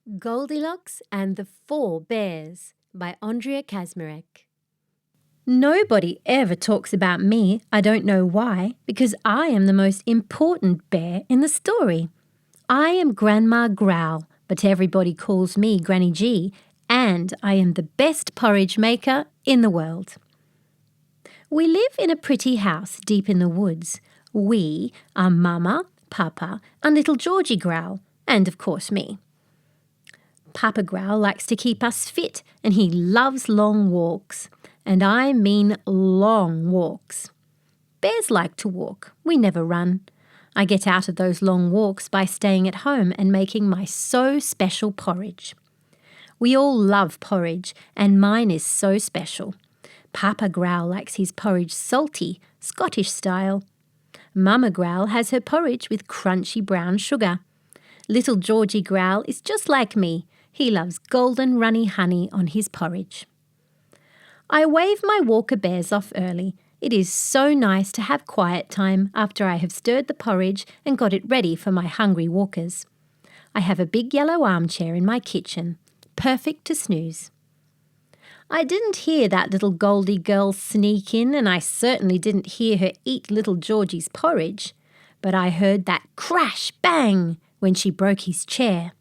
Goldilocks and the Four Bears by Andrea Kazmarek. Nobody ever talks about me, I don't know why, because I am the most important bear in the story. I am Grandma Growl, but everybody calls me Granny G, and I am the best porridge maker in the world. We live in a pretty house deep in the woods. We are Mama, Papa, and little Georgie Growl, and of course me. Papa Growl likes to keep us fit and he loves long walks. And I mean long walks. Bears like to walk. We never run. I get out of those long walks by staying at home and making my so special porridge. We all love porridge and mine is so special. Papa Growl likes his porridge salty, Scottish style. Mama Growl has her porridge with crunchy brown sugar. Little Georgie Growl is just like me. He loves golden runny honey on his porridge. I wave my walker bears off early. It is so nice to have quiet time after I have stirred the porridge and got it ready for my hungry walkers. I have a big yellow armchair in my kitchen, perfect to snooze. I didn't hear that little Goldie girl sneak in, and I certainly didn't hear her eat little Georgie's porridge, but I heard that crash bang when she broke his chair.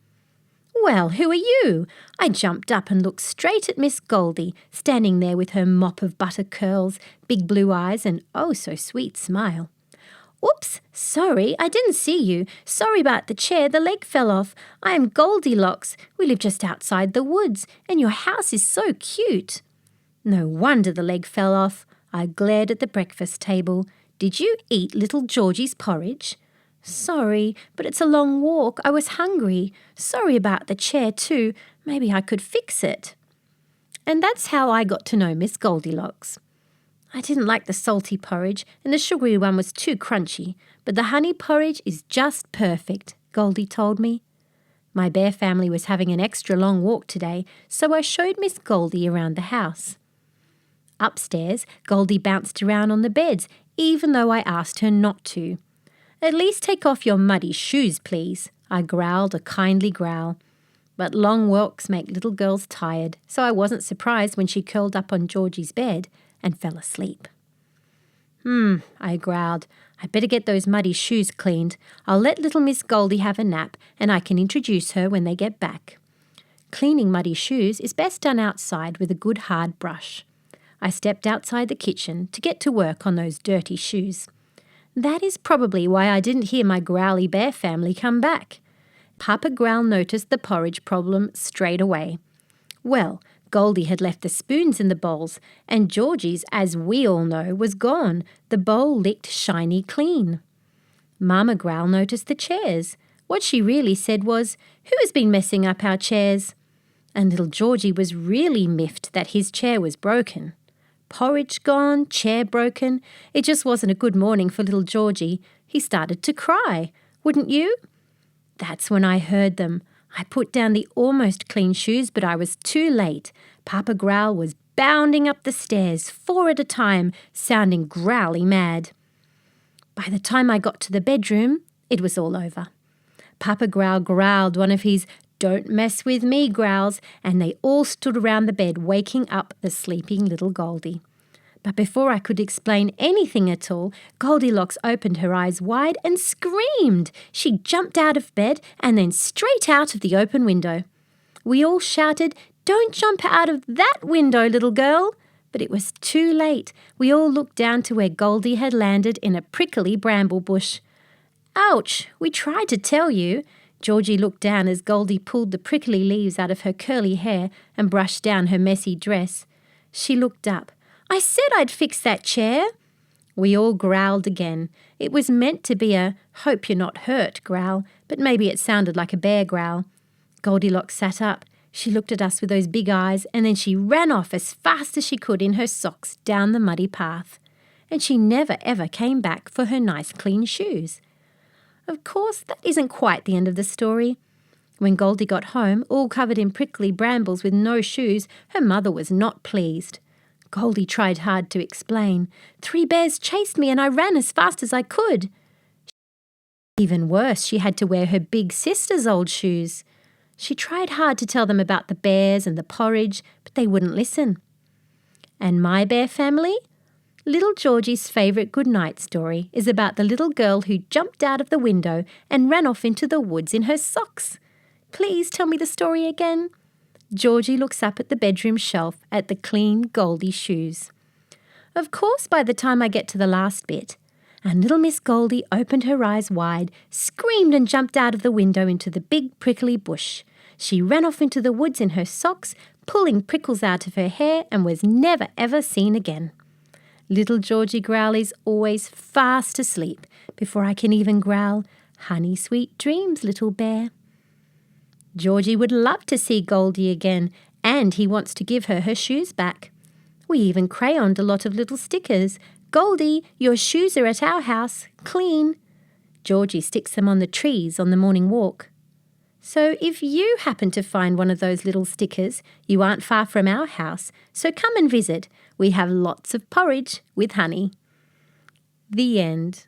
Well, who are you? I jumped up and looked straight at Miss Goldie, standing there with her mop of butter curls, big blue eyes, and oh so sweet smile. Oops, sorry, I didn't see you. Sorry about the chair, the leg fell off. I am Goldilocks. We live just outside the woods, and your house is so cute. No wonder the leg fell off. I glared at the breakfast table. Did you eat little Georgie's porridge? Sorry, but it's a long walk. I was hungry. Sorry about the chair too. Maybe I could fix it. And that's how I got to know Miss Goldilocks. I didn't like the salty porridge and the sugary one was too crunchy, but the honey porridge is just perfect, Goldie told me. My bear family was having an extra long walk today, so I showed Miss Goldie around the house. Upstairs, Goldie bounced around on the beds, even though I asked her not to. At least take off your muddy shoes, please, I growled a kindly growl. But long walks make little girls tired, so I wasn't surprised when she curled up on Georgie's bed and fell asleep. I growled. I'd better get those muddy shoes cleaned. I'll let little Miss Goldie have a nap, and I can introduce her when they get back. Cleaning muddy shoes is best done outside with a good hard brush. I stepped outside the kitchen to get to work on those dirty shoes. That is probably why I didn't hear my growly bear family come back. Papa Growl noticed the porridge problem straight away. Well, Goldie had left the spoons in the bowls, and Georgie's, as we all know, was gone, the bowl licked shiny clean. Mama Growl noticed the chairs. What she really said was, "Who has been messing up our chairs?" And little Georgie was really miffed that his chair was broken. Porridge gone, chair broken. It just wasn't a good morning for little Georgie. He started to cry. Wouldn't you? That's when I heard them. I put down the almost clean shoes, but I was too late. Papa Growl was bounding up the stairs, 4 at a time, sounding growly mad. By the time I got to the bedroom, it was all over. Papa Growl growled one of his "Don't mess with me" growls, and they all stood around the bed waking up the sleeping little Goldie. But before I could explain anything at all, Goldilocks opened her eyes wide and screamed. She jumped out of bed and then straight out of the open window. We all shouted, "Don't jump out of that window, little girl!" But it was too late. We all looked down to where Goldie had landed in a prickly bramble bush. "Ouch! We tried to tell you." Georgie looked down as Goldie pulled the prickly leaves out of her curly hair and brushed down her messy dress. She looked up. "I said I'd fix that chair." We all growled again. It was meant to be a "hope you're not hurt" growl, but maybe it sounded like a bear growl. Goldilocks sat up. She looked at us with those big eyes, and then she ran off as fast as she could in her socks down the muddy path. And she never ever came back for her nice clean shoes. Of course, that isn't quite the end of the story. When Goldie got home, all covered in prickly brambles with no shoes, her mother was not pleased. Goldie tried hard to explain. "3 bears chased me and I ran as fast as I could." Even worse, she had to wear her big sister's old shoes. She tried hard to tell them about the bears and the porridge, but they wouldn't listen. And my bear family? Little Georgie's favourite goodnight story is about the little girl who jumped out of the window and ran off into the woods in her socks. Please tell me the story again. Georgie looks up at the bedroom shelf at the clean Goldie shoes. Of course, by the time I get to the last bit, and little Miss Goldie opened her eyes wide, screamed and jumped out of the window into the big prickly bush. She ran off into the woods in her socks, pulling prickles out of her hair, and was never ever seen again. Little Georgie Growley's always fast asleep before I can even growl, "Honey, sweet dreams, little bear." Georgie would love to see Goldie again, and he wants to give her her shoes back. We even crayoned a lot of little stickers. "Goldie, your shoes are at our house, clean." Georgie sticks them on the trees on the morning walk. So if you happen to find one of those little stickers, you aren't far from our house, so come and visit. We have lots of porridge with honey. The end.